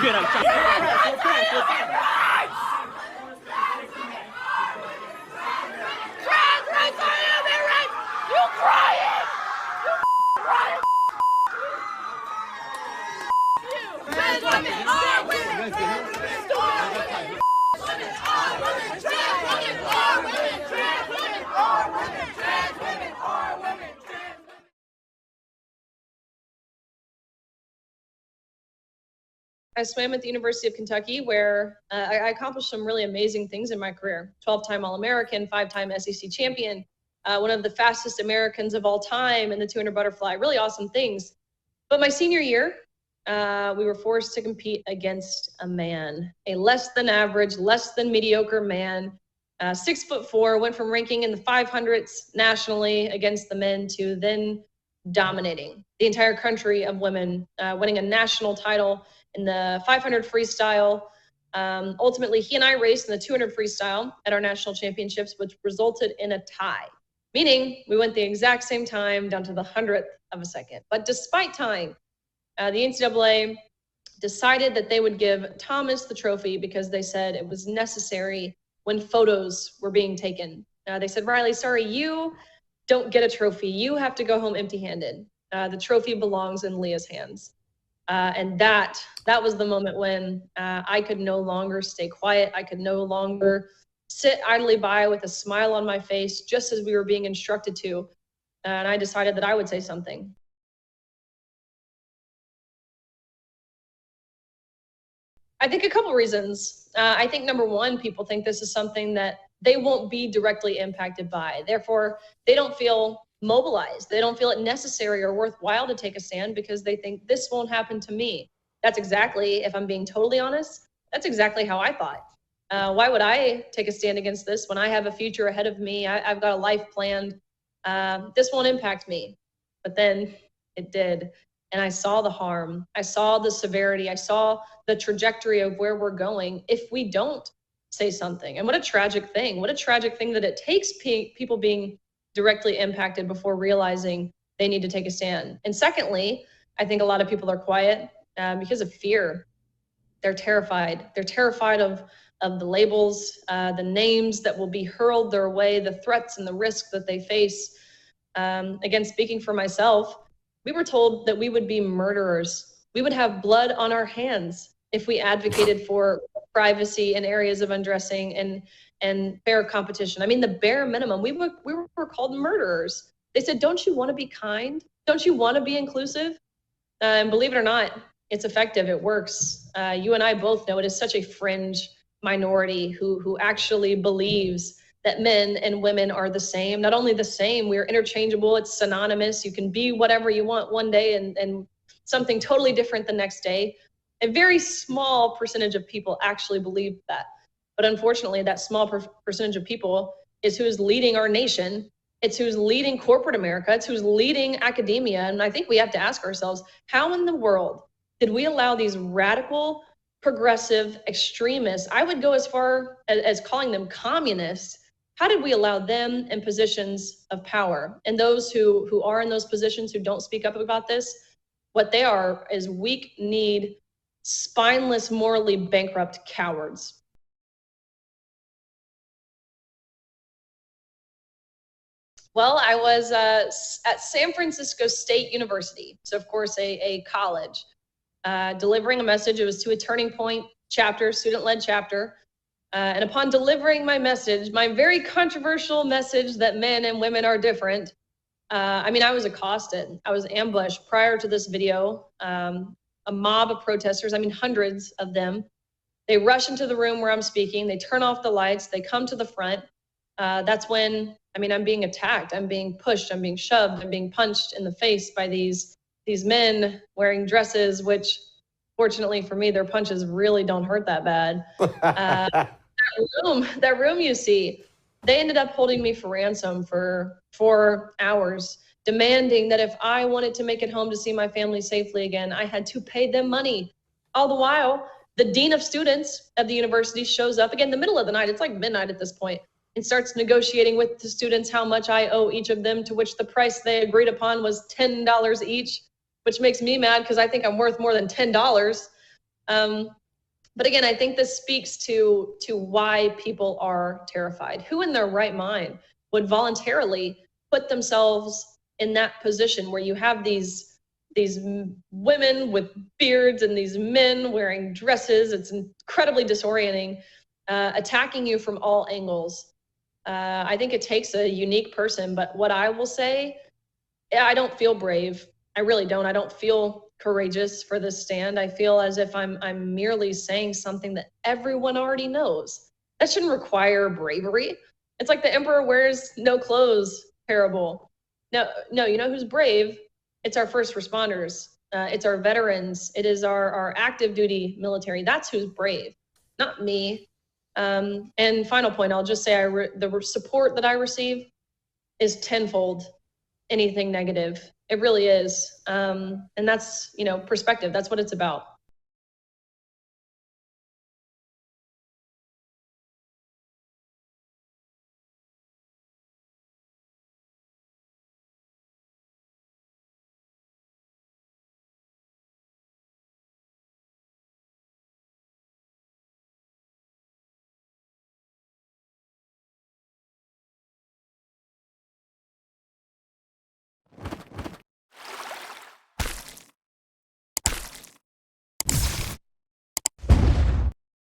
good. I'm trying. Trans rights are human rights! You crying! You crying! Trans women are women! Trans women are women! Women are women! Trans women are women! Trans women are women! Trans women are women! I swam at the University of Kentucky, where I accomplished some really amazing things in my career. 12-time All-American, 5-time SEC champion, one of the fastest Americans of all time in the 200 butterfly, really awesome things. But my senior year, we were forced to compete against a man, a less than average, less than mediocre man, 6'4", went from ranking in the 500s nationally against the men to then dominating the entire country of women, winning a national title in the 500 freestyle. Ultimately, he and I raced in the 200 freestyle at our national championships, which resulted in a tie, meaning we went the exact same time down to the 100th of a second. But despite tying, the NCAA decided that they would give Thomas the trophy because they said it was necessary when photos were being taken. They said, Riley, sorry, you don't get a trophy. You have to go home empty-handed. The trophy belongs in Leah's hands. And that was the moment when I could no longer stay quiet. I could no longer sit idly by with a smile on my face, just as we were being instructed to. And I decided that I would say something. I think a couple reasons. I think number one, people think this is something that they won't be directly impacted by. Therefore, they don't feel mobilized. They don't feel it necessary or worthwhile to take a stand because they think this won't happen to me. That's exactly, if I'm being totally honest, that's exactly how I thought. Why would I take a stand against this when I have a future ahead of me? I've got a life planned. This won't impact me. But then it did. And I saw the harm. I saw the severity. I saw the trajectory of where we're going if we don't say something. And what a tragic thing. What a tragic thing that it takes people being directly impacted before realizing they need to take a stand. And secondly, I think a lot of people are quiet because of fear. They're terrified. They're terrified of the labels, the names that will be hurled their way, the threats and the risks that they face. Again, speaking for myself, we were told that we would be murderers. We would have blood on our hands if we advocated for privacy in areas of undressing and fair competition. I mean, the bare minimum, we were called murderers. They said, don't you want to be kind? Don't you want to be inclusive? And believe it or not, it's effective. It works. You and I both know it is such a fringe minority who actually believes that men and women are the same. Not only the same, we're interchangeable. It's synonymous. You can be whatever you want one day and something totally different the next day. A very small percentage of people actually believe that. But unfortunately, that small percentage of people is who's leading our nation. It's who's leading corporate America. It's who's leading academia. And I think we have to ask ourselves, how in the world did we allow these radical, progressive extremists, I would go as far as calling them communists, how did we allow them in positions of power? And those who are in those positions who don't speak up about this, what they are is weak-kneed, spineless, morally bankrupt cowards. Well, I was at San Francisco State University, so of course a college, delivering a message. It was to a Turning Point chapter, student-led chapter. And upon delivering my message, my very controversial message that men and women are different, I was accosted. I was ambushed prior to this video. A mob of protesters, hundreds of them. They rush into the room where I'm speaking. They turn off the lights. They come to the front. That's when, I'm being attacked. I'm being pushed. I'm being shoved. I'm being punched in the face by these men wearing dresses, which fortunately for me, their punches really don't hurt that bad. That room you see, they ended up holding me for ransom for 4 hours, demanding that if I wanted to make it home to see my family safely again, I had to pay them money. All the while, the dean of students at the university shows up again in the middle of the night. It's like midnight at this point, and starts negotiating with the students how much I owe each of them, to which the price they agreed upon was $10 each, which makes me mad because I think I'm worth more than $10. But again, I think this speaks to why people are terrified. Who in their right mind would voluntarily put themselves in that position where you have these women with beards and these men wearing dresses? It's incredibly disorienting, attacking you from all angles. I think it takes a unique person, but what I will say, I don't feel brave. I really don't. I don't feel courageous for this stand. I feel as if I'm merely saying something that everyone already knows. That shouldn't require bravery. It's like the emperor wears no clothes parable. No, you know who's brave? It's our first responders. It's our veterans. It is our active duty military. That's who's brave, not me. And final point, I'll just say the support that I receive is tenfold anything negative. It really is. And that's, perspective. That's what it's about.